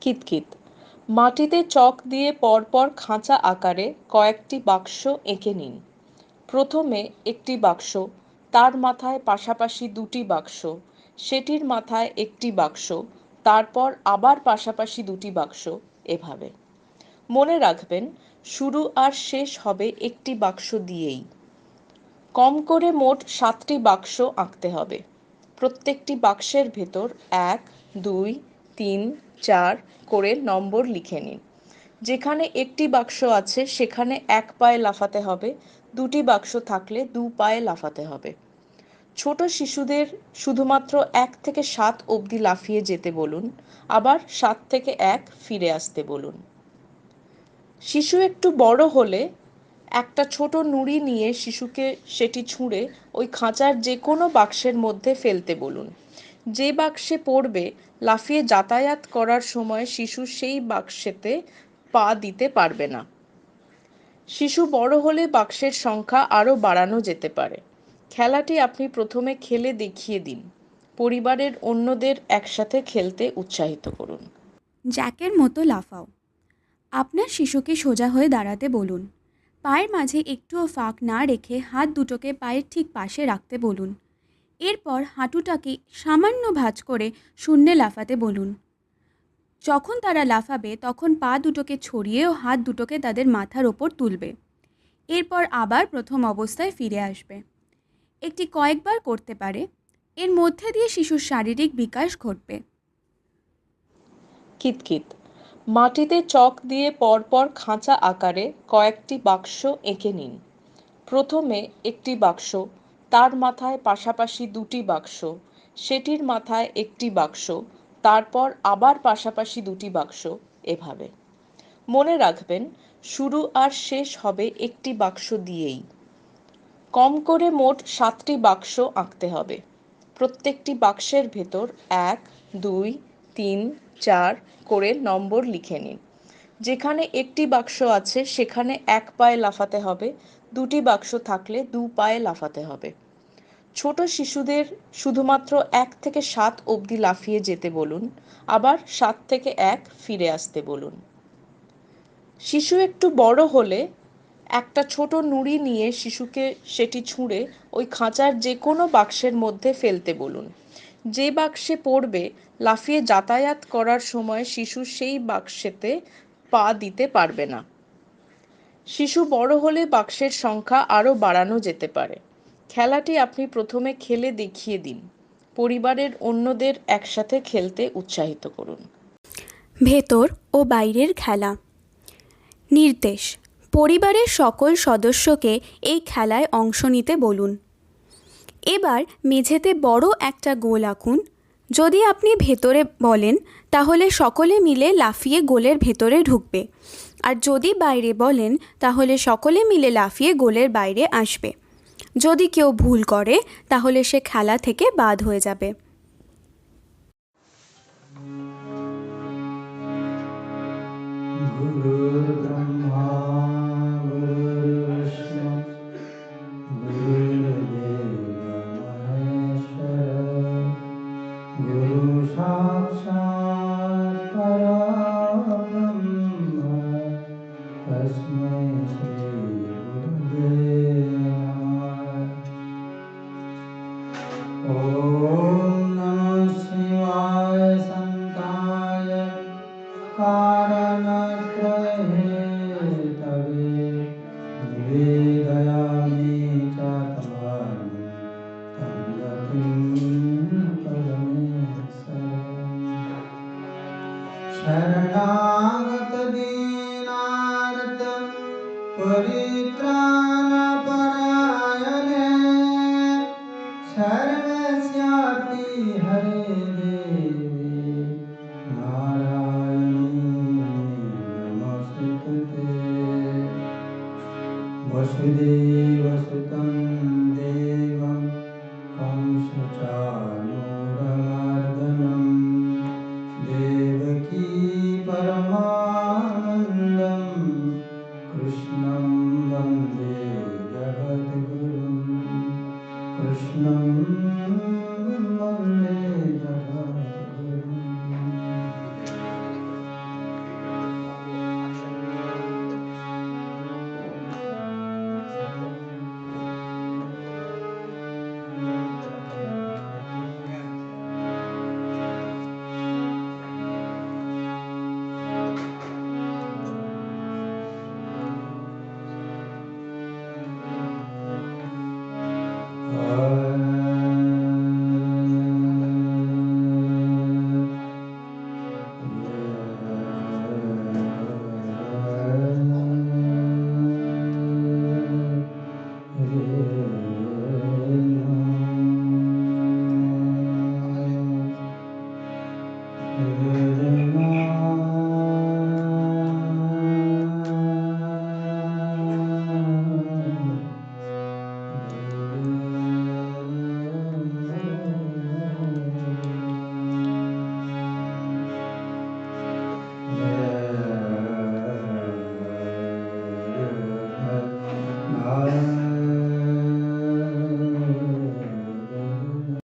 কিতকিত। মাটিতে চক দিয়ে পরপর খাঁচা আকারে কয়েকটি বাক্স এঁকে নিন। প্রথমে একটি বাক্স, তার মাথায় পাশাপাশি দুটি বাক্স, সেটির মাথায় একটি বাক্স, তারপর আবার পাশাপাশি দুটি বাক্স, এভাবে। মনে রাখবেন, শুরু আর শেষ হবে একটি বাক্স দিয়েই। কম করে মোট 7টি বাক্স আঁকতে হবে। প্রত্যেকটি বাক্সের ভেতর 1, 2, 3, 4 করে নম্বর লিখে নিন। যেখানে একটি বাক্স আছে সেখানে 1 পায়ে লাফাতে হবে, দুটি বাক্স থাকলে 2 পায়ে লাফাতে হবে। ছোট শিশুদের শুধুমাত্র 1 থেকে 7 অবধি লাফিয়ে যেতে বলুন, আবার 7 থেকে 1 ফিরে আসতে বলুন। শিশু একটু বড় হলে একটা ছোট নুড়ি নিয়ে শিশুকে সেটি ছুঁড়ে ওই খাঁচার যে কোনো বাক্সের মধ্যে ফেলতে বলুন। যে বাক্সে পড়বে, লাফিয়ে যাতায়াত করার সময় শিশু সেই বাক্সেতে পা দিতে পারবে না। শিশু বড় হলে বাক্সের সংখ্যা আরও বাড়ানো যেতে পারে। খেলাটি আপনি প্রথমে খেলে দেখিয়ে দিন। পরিবারের অন্যদের একসাথে খেলতে উৎসাহিত করুন। জ্যাকের মতো লাফাও। আপনার শিশুকে সোজা হয়ে দাঁড়াতে বলুন। পায়ের মাঝে একটুও ফাঁক না রেখে হাত দুটোকে পায়ের ঠিক পাশে রাখতে বলুন। এরপর হাঁটুটাকে সামান্য ভাঁজ করে শূন্যে লাফাতে বলুন। যখন তারা লাফাবে তখন পা দুটোকে ছড়িয়ে ও হাত দুটোকে তাদের মাথার ওপর তুলবে। এরপর আবার প্রথম অবস্থায় ফিরে আসবে। একটি কয়েকবার করতে পারে। এর মধ্যে দিয়ে শিশুর শারীরিক বিকাশ ঘটবে। কিতকিত। মাটিতে চক দিয়ে পরপর খাঁচা আকারে কয়েকটি বাক্স এঁকে নিন। প্রথমে একটি বাক্স, তার মাথায় পাশাপাশি দুটি বাক্স, সেটির মাথায় একটি বাক্স, তারপর আবার পাশাপাশি দুটি বাক্স, এভাবে। মনে রাখবেন, শুরু আর শেষ হবে একটি বাক্স দিয়েই। কম করে মোট 7টি বাক্স আঁকতে হবে। প্রত্যেকটি বাক্সের ভেতর 1, 2, 3, 4 করে নম্বর লিখে নিন। যেখানে একটি বাক্স আছে সেখানে 1 পায়ে লাফাতে হবে, দুটি বাক্স থাকলে 2 পায়ে লাফাতে হবে। ছোট শিশুদের শুধুমাত্র 1 থেকে 7 অবধি লাফিয়ে যেতে বলুন, আবার 7 থেকে 1 ফিরে আসতে বলুন। শিশু একটু বড় হলে একটা ছোট নুড়ি নিয়ে শিশুকে সেটি ছুঁড়ে ওই খাঁচার যে কোনো বাক্সের মধ্যে ফেলতে বলুন। যে বাক্সে পড়বে, লাফিয়ে যাতায়াত করার সময় শিশু সেই বাক্সেতে পা দিতে পারবে না। শিশু বড় হলে বাক্সের সংখ্যা আরও বাড়ানো যেতে পারে। খেলাটি আপনি প্রথমে খেলে দেখিয়ে দিন। পরিবারের অন্যদের একসাথে খেলতে উৎসাহিত করুন। ভেতর ও বাইরের খেলা। নির্দেশ: পরিবারের সকল সদস্যকে এই খেলায় অংশ নিতে বলুন। এবার মেঝেতে বড় একটা গোল আঁকুন। যদি আপনি ভেতরে বলেন তাহলে সকলে মিলে লাফিয়ে গোলের ভেতরে ঢুকবে, আর যদি বাইরে বলেন তাহলে সকলে মিলে লাফিয়ে গোলের বাইরে আসবে। যদি কেউ ভুল করে তাহলে সে খেলা থেকে বাদ হয়ে যাবে। गुरुर्ब्रह्मा गुरुर्विष्णु गुरुर्देवो महेश्वरः गुरु साक्षात् परब्रह्म तस्मै श्री गुरुवे नमः। ॐ नमः शिवाय शान्ताय कारणत्रयहेतवे निवेदयामि च तवामि तं गतिं परमेश्वरम्। शरणागतदीनार्त परित्राणपरायणे सर्वस्यापि हरे देवे नारायणी नमोऽस्तुते। वसुदेवसुतं देवं कंसचाणूरमर्दनं देवकी परमा